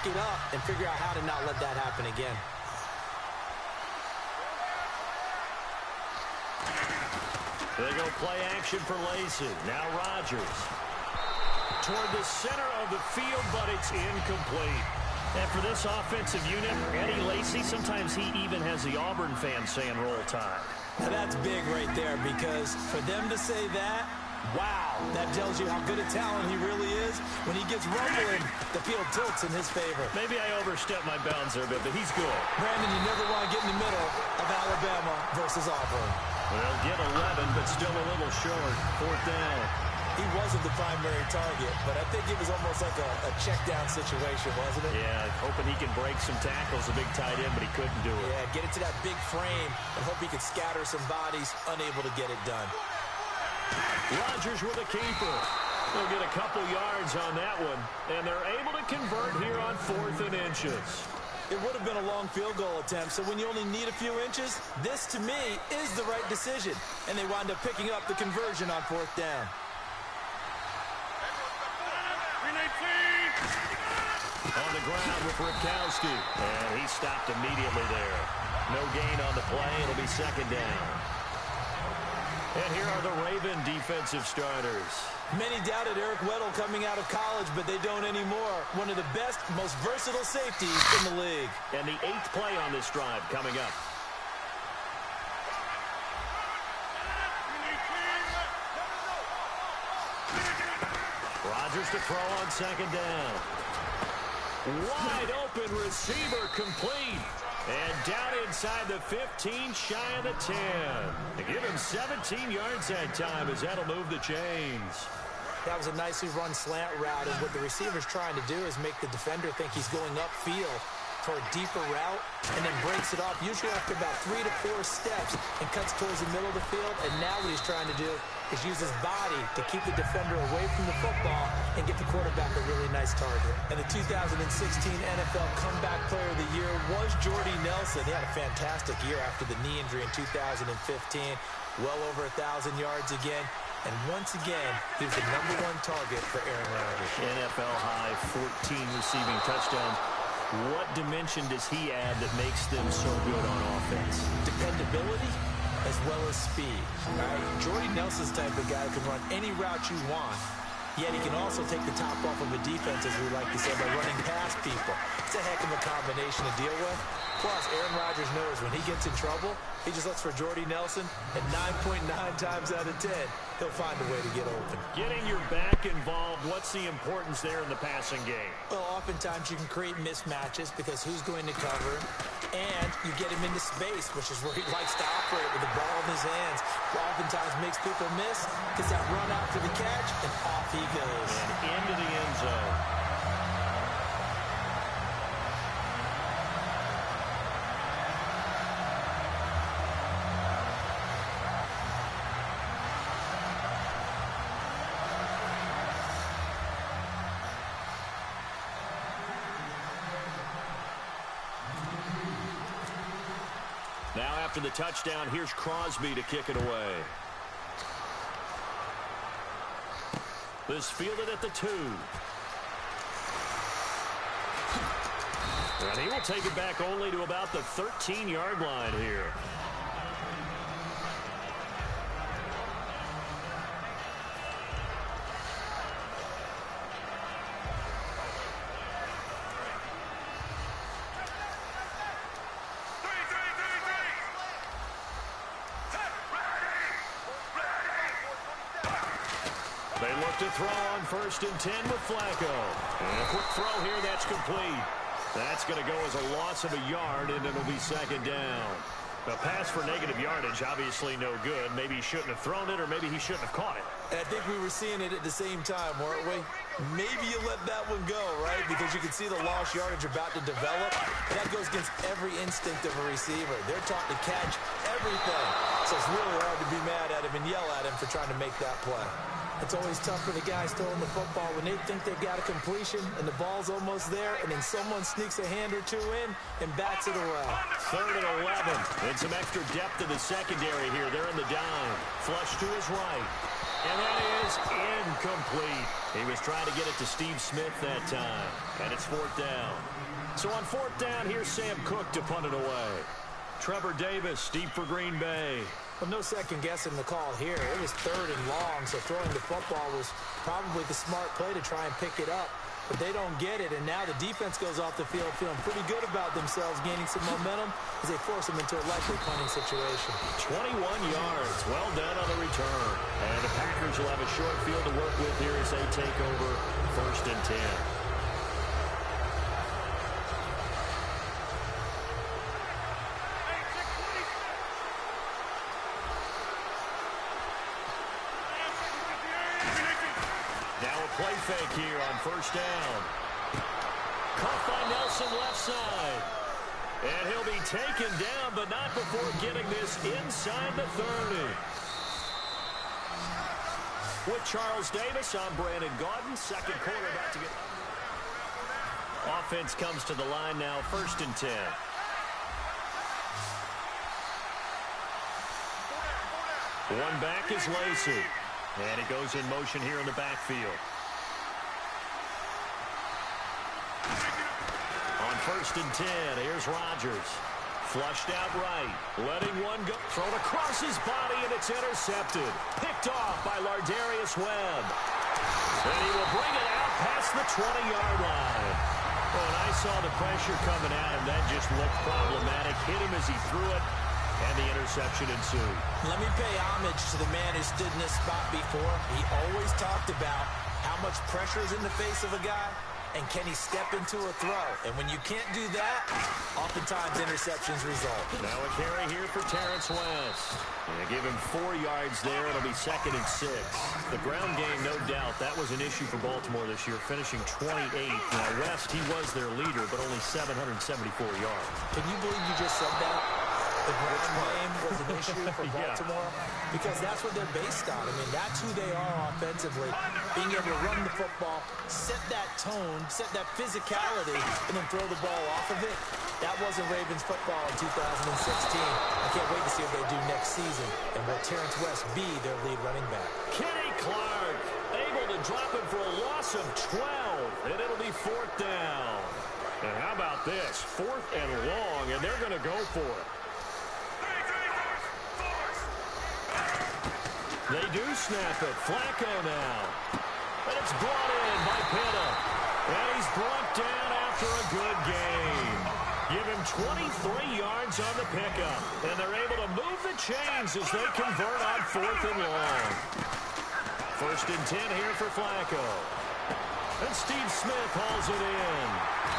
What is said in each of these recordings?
pick it up and figure out how to not let that happen again. They go play action for Lacey. Now Rodgers. Toward the center of the field, but it's incomplete. And for this offensive unit, Eddie Lacy, sometimes he even has the Auburn fans saying roll tide. Now that's big right there, because for them to say that, wow, that tells you how good a talent he really is. When he gets rumbling, the field tilts in his favor. Maybe I overstepped my bounds there a bit, but he's good. Brandon, you never want to get in the middle of Alabama versus Auburn. Well, get 11, but still a little short. 4th down. He wasn't the primary target, but I think it was almost like a check-down situation, wasn't it? Yeah, hoping he can break some tackles, a big tight end, but he couldn't do it. Yeah, get into that big frame and hope he could scatter some bodies, unable to get it done. Rodgers with a keeper. They'll get a couple yards on that one, and they're able to convert here on 4th and inches. It would have been a long field goal attempt, so when you only need a few inches, this, to me, is the right decision. And they wind up picking up the conversion on 4th down. On the ground with Ripkowski, and he stopped immediately there. No gain on the play. It'll be 2nd down. And here are the Raven defensive starters. Many doubted Eric Weddle coming out of college, but they don't anymore. One of the best, most versatile safeties in the league. And the 8th play on this drive coming up. Rodgers to throw on 2nd down. Wide open receiver complete. And down inside the 15, shy of the 10. They give him 17 yards that time as that'll move the chains. That was a nicely run slant route, and what the receiver's trying to do is make the defender think he's going upfield for a deeper route, and then breaks it off, usually after about 3 to 4 steps, and cuts towards the middle of the field. And now what he's trying to do is use his body to keep the defender away from the football and get the quarterback a really nice target. And the 2016 NFL Comeback Player of the Year was Jordy Nelson. He had a fantastic year after the knee injury in 2015. Well over 1,000 yards again. And once again, he was the #1 target for Aaron Rodgers. NFL high 14 receiving touchdowns. What dimension does he add that makes them so good on offense? Dependability as well as speed. All right, Jordy Nelson's the type of guy who can run any route you want, yet he can also take the top off of a defense, as we like to say, by running past people. It's a heck of a combination to deal with. Plus, Aaron Rodgers knows when he gets in trouble, he just looks for Jordy Nelson, and 9.9 times out of 10, he'll find a way to get open. Getting your back involved, what's the importance there in the passing game? Well, oftentimes you can create mismatches because who's going to cover, and you get him into space, which is where he likes to operate with the ball in his hands. Oftentimes makes people miss, gets that run out for the catch, and off he goes. And into the end zone. Now after the touchdown, here's Crosby to kick it away. This fielded at the 2. And he will take it back only to about the 13-yard line here. They look to throw on 1st and 10 with Flacco. And a quick throw here, that's complete. That's going to go as a loss of a yard, and it'll be 2nd down. A pass for negative yardage, obviously no good. Maybe he shouldn't have thrown it, or maybe he shouldn't have caught it. And I think we were seeing it at the same time, weren't we? Maybe you let that one go, right? Because you can see the lost yardage about to develop. And that goes against every instinct of a receiver. They're taught to catch everything. So it's really hard to be mad at him and yell at him for trying to make that play. It's always tough for the guys throwing the football when they think they've got a completion and the ball's almost there, and then someone sneaks a hand or two in and bats it away. 3rd and 11. And some extra depth to the secondary here. They're in the dime. Flush to his right. And that is incomplete. He was trying to get it to Steve Smith that time. And it's 4th down. So on fourth down, here's Sam Cook to punt it away. Trevor Davis, deep for Green Bay. Well, no second guessing the call here. It was 3rd and long, so throwing the football was probably the smart play to try and pick it up. But they don't get it, and now the defense goes off the field feeling pretty good about themselves, gaining some momentum as they force them into a likely punting situation. 21 yards. Well done on the return. And the Packers will have a short field to work with here as they take over 1st and 10. Play fake here on 1st down. Caught by Nelson left side. And he'll be taken down, but not before getting this inside the 30. With Charles Davis, I'm Brandon Gaudin. Second quarter about to get... Offense comes to the line now, 1st and 10. One back is Lacey. And he goes in motion here in the backfield. On 1st and 10, here's Rodgers. Flushed out right. Letting one go. Thrown across his body, and it's intercepted. Picked off by Lardarius Webb. And he will bring it out past the 20-yard line. Oh, and I saw the pressure coming at him. That just looked problematic. Hit him as he threw it, and the interception ensued. Let me pay homage to the man who stood in this spot before. He always talked about how much pressure is in the face of a guy, and can he step into a throw? And when you can't do that, oftentimes interceptions result. Now a carry here for Terrence West. And give him 4 yards there. It'll be 2nd and 6. The ground game, no doubt, that was an issue for Baltimore this year, finishing 28th. Now West, he was their leader, but only 774 yards. Can you believe you just said that? The ground game was an issue for Baltimore because that's what they're based on. I mean, that's who they are offensively. Being able to run the football, set that tone, set that physicality, and then throw the ball off of it. That wasn't Ravens football in 2016. I can't wait to see what they do next season. And will Terrence West be their lead running back? Kenny Clark able to drop it for a loss of 12, and it'll be 4th down. And how about this? 4th and long, and they're going to go for it. They do snap it. Flacco now. And it's brought in by Pitta. And he's brought down after a good game. Give him 23 yards on the pickup. And they're able to move the chains as they convert on 4th and long. 1st and 10 here for Flacco. And Steve Smith hauls it in.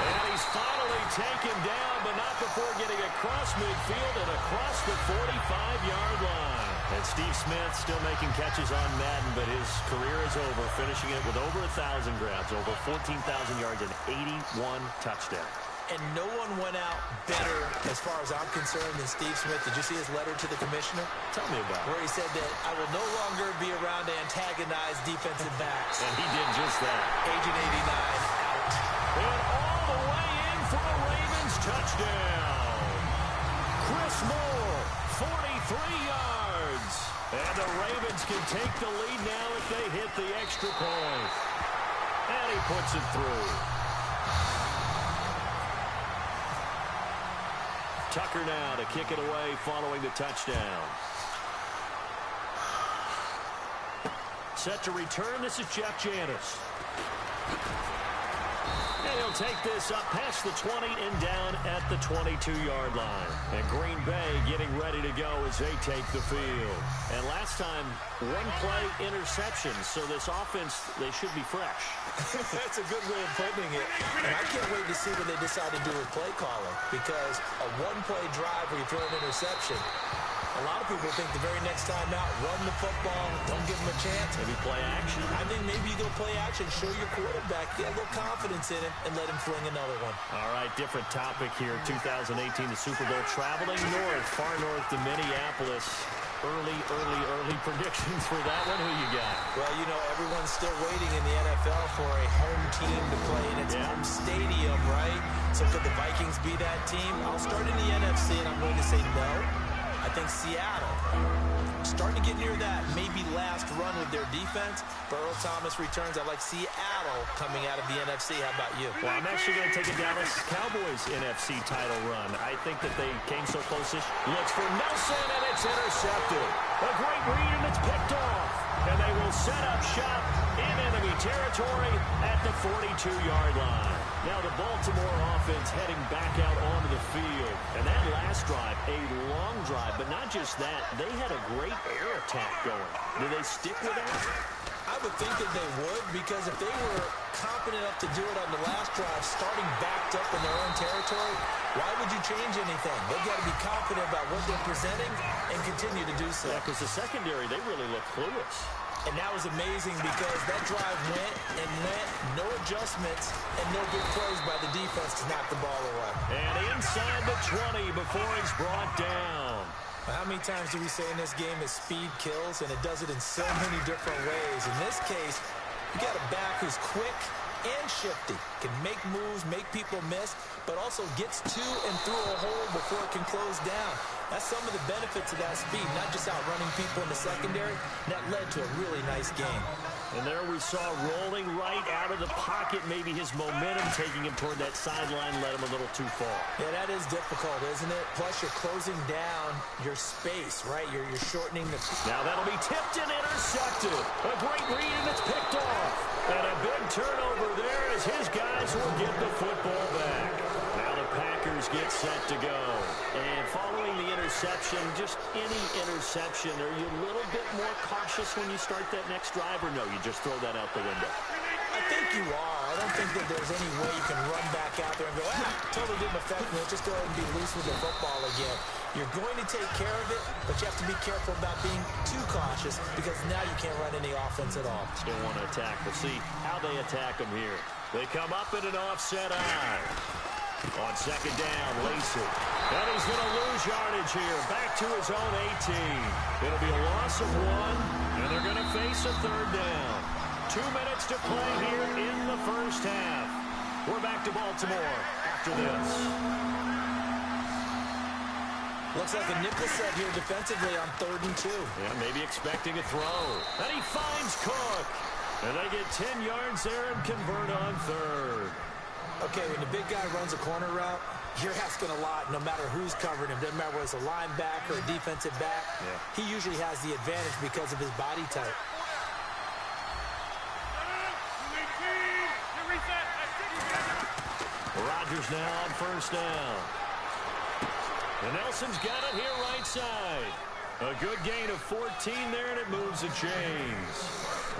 And he's finally taken down, but not before getting across midfield and across the 45-yard line. And Steve Smith still making catches on Madden, but his career is over, finishing it with over 1,000 grabs, over 14,000 yards, and 81 touchdowns. And no one went out better, as far as I'm concerned, than Steve Smith. Did you see his letter to the commissioner? Tell me about it. Where he said that I will no longer be around to antagonize defensive backs. And he did just that. Agent 89 out. And all the way in for a Ravens touchdown. Chris Moore, 43 yards. And the Ravens can take the lead now if they hit the extra point. And he puts it through. Tucker now to kick it away following the touchdown. Set to return, this is Jeff Janis. And he'll take this up past the 20 and down at the 22-yard line. And Green Bay getting ready to go as they take the field. And last time, one play interception, so this offense, they should be fresh. That's a good way of putting it. And I can't wait to see what they decide to do with play calling, because a one-play drive where you throw an interception, a lot of people think the very next time out, run the football, don't give them a chance. Maybe play action. I think maybe you go play action, show your quarterback, get a little confidence in him, and let him fling another one. All right, different topic here. 2018, the Super Bowl, traveling north, far north to Minneapolis. Early predictions for that one. Who you got? Well, you know, everyone's still waiting in the NFL for a home team to play in its home stadium, right? So could the Vikings be that team? I'll start in the NFC, and I'm going to say no. I think Seattle. starting to get near that maybe last run with their defense. But Earl Thomas returns. I like Seattle coming out of the NFC. How about you? Well, I'm actually going to take a Dallas Cowboys NFC title run. I think that they came so close-ish. Looks for Nelson, and it's intercepted. A great read, and it's picked off. And they will set up shop in enemy territory at the 42-yard line. Now the Baltimore offense heading back out onto the field. And that last drive, a long drive, but not just that. They had a great air attack going. Do they stick with that? I would think that they would, because if they were confident enough to do it on the last drive, starting backed up in their own territory, why would you change anything? They've got to be confident about what they're presenting and continue to do so. Yeah, because the secondary, they really look clueless. And that was amazing because that drive went, no adjustments, and no big plays by the defense to knock the ball away. And inside the 20 before he's brought down. How many times do we say in this game that speed kills, and it does it in so many different ways? In this case, you got a back who's quick and shifty, can make moves, make people miss, but also gets to and through a hole before it can close down. That's some of the benefits of that speed, not just outrunning people in the secondary. That led to a really nice game. And there we saw rolling right out of the pocket. Maybe his momentum taking him toward that sideline led him a little too far. Yeah, that is difficult, isn't it? Plus, you're closing down your space, right? You're shortening the... Now that'll be tipped and intercepted. A great read, and it's picked off. And a big turnover there as his guys will get the football back. Now the Packers get set to go. And following the interception, just any interception, are you a little bit more cautious when you start that next drive, or no, you just throw that out the window? I think you are. I don't think that there's any way you can run back out there and go, totally didn't affect me. Let's just go ahead and be loose with the football again. You're going to take care of it, but you have to be careful about being too cautious because now you can't run any offense at all. Still want to attack. We'll see how they attack them here. They come up in an offset eye. On second down, Lacey. And he's going to lose yardage here. Back to his own 18. It'll be a loss of 1, and they're going to face a third down. 2 minutes to play here in the first half. We're back to Baltimore after this. Looks like a nickel set here defensively on 3rd and 2. Yeah, maybe expecting a throw. And he finds Cook. And they get 10 yards there and convert on 3rd. Okay, when the big guy runs a corner route, you're asking a lot no matter who's covering him. Doesn't matter whether it's a linebacker or a defensive back. Yeah. He usually has the advantage because of his body type. Rodgers now on first down. And Nelson's got it here right side. A good gain of 14 there, and it moves the chains.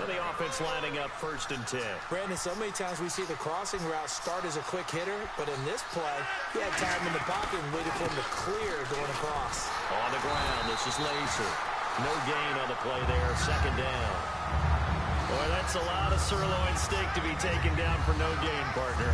And the offense lining up 1st and 10. Brandon, so many times we see the crossing route start as a quick hitter, but in this play, he had time in the pocket and waited for him to clear going across. On the ground, this is Lacer. No gain on the play there, 2nd down. Boy, that's a lot of sirloin steak to be taken down for no gain, partner.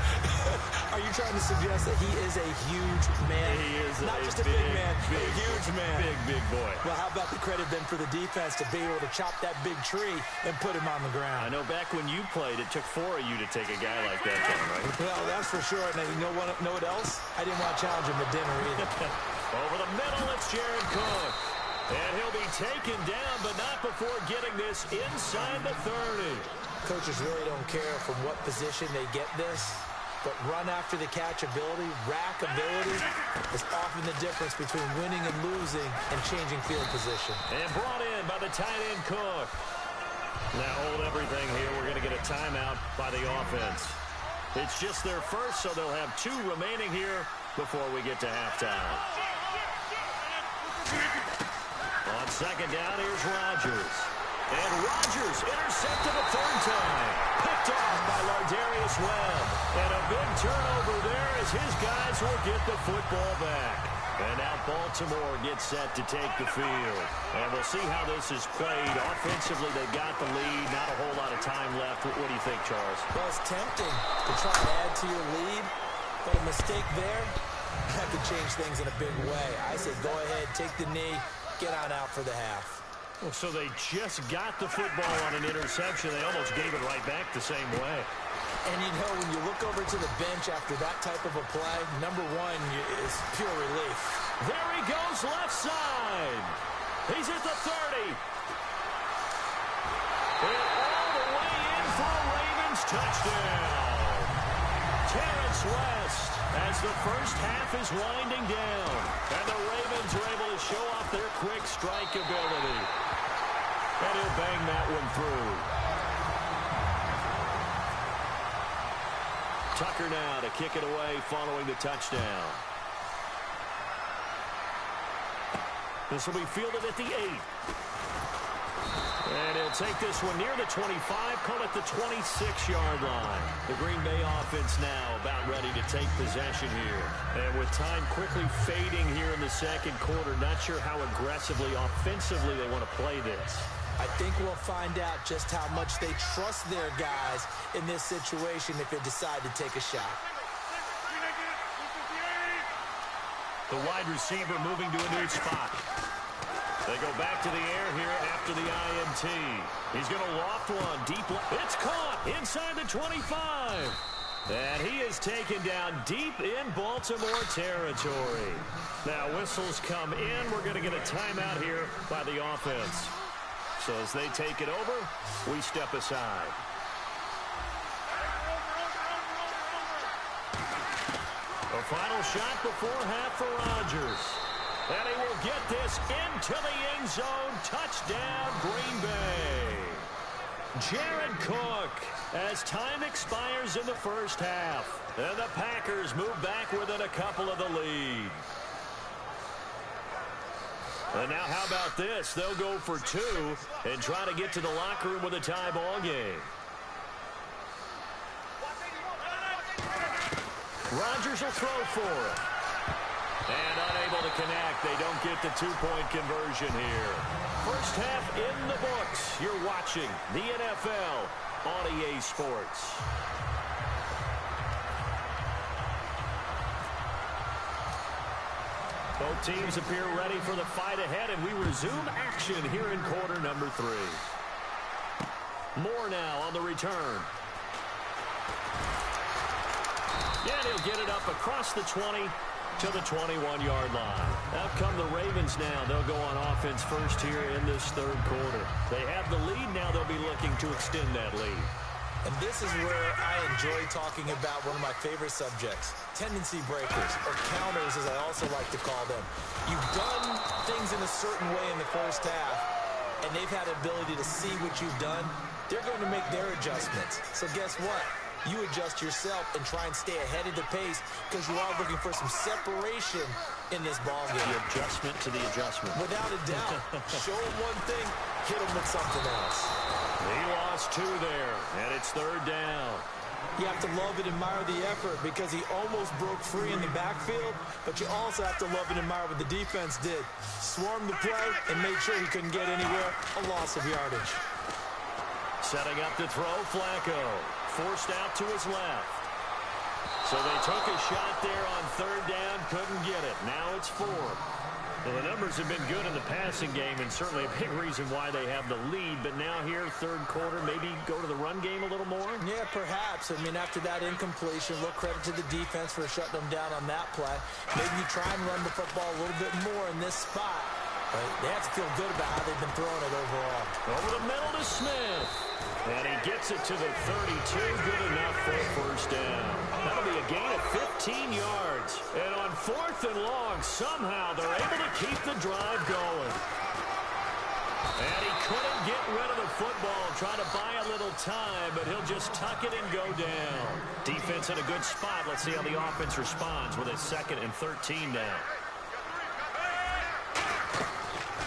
Are you trying to suggest that he is a huge man? He is not just a big man, a huge man. Big boy. Well, how about the credit then for the defense to be able to chop that big tree and put him on the ground? I know back when you played, it took 4 of you to take a guy like that down, right? Well, that's for sure. And you know what else? I didn't want to challenge him at dinner either. Over the middle, it's Jared Cook. And he'll be taken down, but not before getting this inside the 30. Coaches really don't care from what position they get this, but run after the catch ability, rack ability is often the difference between winning and losing and changing field position. And brought in by the tight end Cook. Now hold everything here. We're going to get a timeout by the offense. It's just their first, so they'll have 2 remaining here before we get to halftime. On second down, here's Rodgers. And Rodgers intercepted a 3rd time. Picked off by Lardarius Webb. And a big turnover there as his guys will get the football back. And now Baltimore gets set to take the field. And we'll see how this is played. Offensively, they've got the lead. Not a whole lot of time left. What do you think, Charles? Well, it's tempting to try to add to your lead, but a mistake there, that could change things in a big way. I say go ahead, take the knee, get on out for the half. Well, so they just got the football on an interception. They almost gave it right back the same way. And, you know, when you look over to the bench after that type of a play, number 1 is pure relief. There he goes left side. He's at the 30. And all the way in for a Ravens touchdown. Terrence West as the first half is winding down. And the Ravens are able to show off their quick strike ability. And he'll bang that one through. Tucker now to kick it away following the touchdown. This will be fielded at the 8. And he'll take this one near the 25, call it the 26-yard line. The Green Bay offense now about ready to take possession here. And with time quickly fading here in the second quarter, not sure how aggressively, offensively they want to play this. I think we'll find out just how much they trust their guys in this situation if they decide to take a shot. The wide receiver moving to a new spot. They go back to the air here after the INT. He's going to loft one deep. It's caught inside the 25. And he is taken down deep in Baltimore territory. Now whistles come in. We're going to get a timeout here by the offense. So as they take it over, we step aside. A final shot before half for Rodgers. And he will get this into the end zone. Touchdown, Green Bay. Jared Cook as time expires in the first half. And the Packers move back within a couple of the lead. And now how about this? They'll go for 2 and try to get to the locker room with a tie ball game. Rodgers will throw for it. And unable to connect. They don't get the 2-point conversion here. First half in the books. You're watching the NFL on EA Sports. Both teams appear ready for the fight ahead, and we resume action here in quarter number 3. Moore now on the return. Yeah, and he'll get it up across the 20 to the 21-yard line. Out come the Ravens now. They'll go on offense first here in this third quarter. They have the lead. Now they'll be looking to extend that lead. And this is where I enjoy talking about one of my favorite subjects, tendency breakers, or counters as I also like to call them. You've done things in a certain way in the first half, and they've had the ability to see what you've done. They're going to make their adjustments. So guess what? You adjust yourself and try and stay ahead of the pace because you are looking for some separation in this ball game. The adjustment to the adjustment. Without a doubt. Show them one thing, hit them with something else. He lost 2 there, and it's third down. You have to love and admire the effort because he almost broke free in the backfield, but you also have to love and admire what the defense did. Swarmed the play and made sure he couldn't get anywhere, a loss of yardage. Setting up to throw, Flacco. Forced out to his left. So they took a shot there on third down, couldn't get it. Now it's 4. Well, the numbers have been good in the passing game, and certainly a big reason why they have the lead. But now here, third quarter, maybe go to the run game a little more? Yeah, perhaps. I mean, after that incompletion, look credit to the defense for shutting them down on that play. Maybe you try and run the football a little bit more in this spot. But they have to feel good about how they've been throwing it overall. Over the middle to Smith. And he gets it to the 32. Good enough for a first down. That'll be a gain of 15 yards. And on 4th and long, somehow they're able to keep the drive going. And he couldn't get rid of the football. Try to buy a little time, but he'll just tuck it and go down. Defense in a good spot. Let's see how the offense responds with a 2nd and 13 now.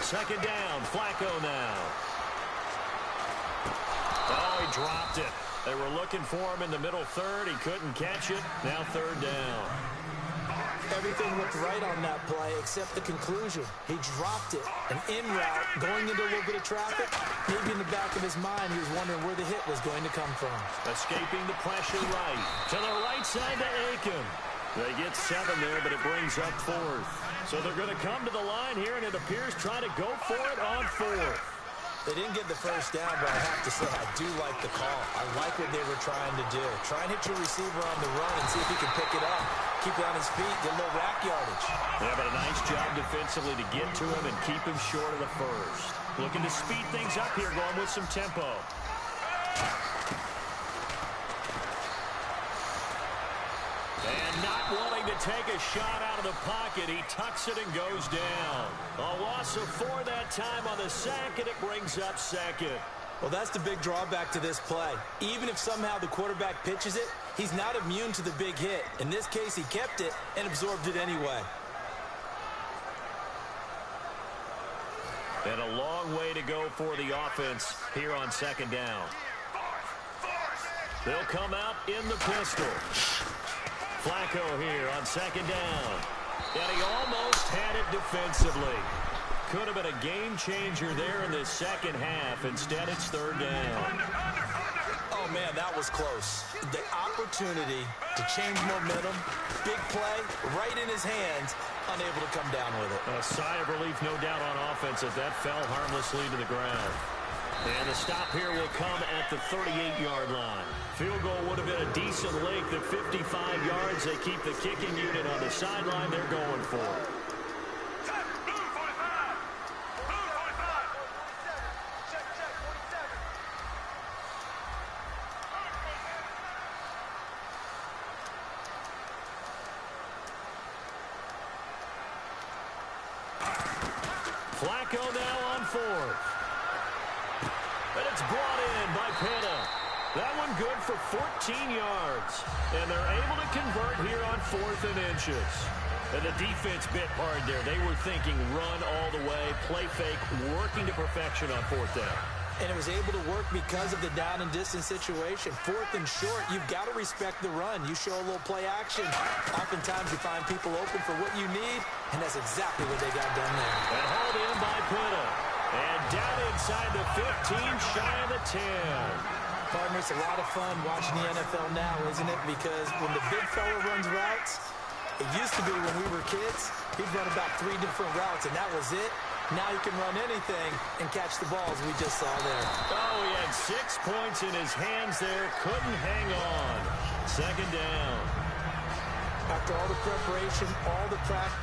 Second down, Flacco now. Oh, he dropped it. They were looking for him in the middle third. He couldn't catch it. Now third down. Everything looked right on that play except the conclusion. He dropped it. An in route, going into a little bit of traffic. Maybe in the back of his mind, he was wondering where the hit was going to come from. Escaping the pressure right. To the right side to Aiken. They get 7 there, but it brings up 4th. So they're going to come to the line here, and it appears try to go for it on 4th. They didn't get the first down, but I have to say I do like the call. I like what they were trying to do. Try and hit your receiver on the run and see if he can pick it up. keep it on his feet, get a little rack yardage. Yeah, but a nice job defensively to get to him and keep him short of the first. Looking to speed things up here, going with some tempo. And not wanting to take a shot out of the pocket, he tucks it and goes down. A loss of 4 that time on the sack, and it brings up second. Well, that's the big drawback to this play. Even if somehow the quarterback pitches it, he's not immune to the big hit. In this case, he kept it and absorbed it anyway. And a long way to go for the offense here on second down. They'll come out in the pistol. Flacco here on second down. And he almost had it defensively. Could have been a game changer there in the second half. Instead, it's third down. Oh, man, that was close. The opportunity to change momentum, big play, right in his hands, unable to come down with it. A sigh of relief, no doubt, on offense as that fell harmlessly to the ground. And the stop here will come at the 38-yard line. Field goal would have been a decent length at 55 yards. They keep the kicking unit on the sideline. They're going for it. Flacco now on fourth. And it's brought in by Pena. That one good for 14 yards. And they're able to convert here on 4th and inches. And the defense bit hard there. They were thinking run all the way, play fake, working to perfection on 4th down. And it was able to work because of the down and distance situation. 4th and short, you've got to respect the run. You show a little play action. Oftentimes you find people open for what you need, and that's exactly what they got done there. And hauled in by Pena. And down inside the 15, shy of the 10. Partner, it's a lot of fun watching the NFL now, isn't it? Because when the big fella runs routes, it used to be when we were kids, he'd run about 3 different routes, and that was it. Now he can run anything and catch the balls we just saw there. Oh, he had 6 points in his hands there. Couldn't hang on. Second down. After all the preparation, all the practice,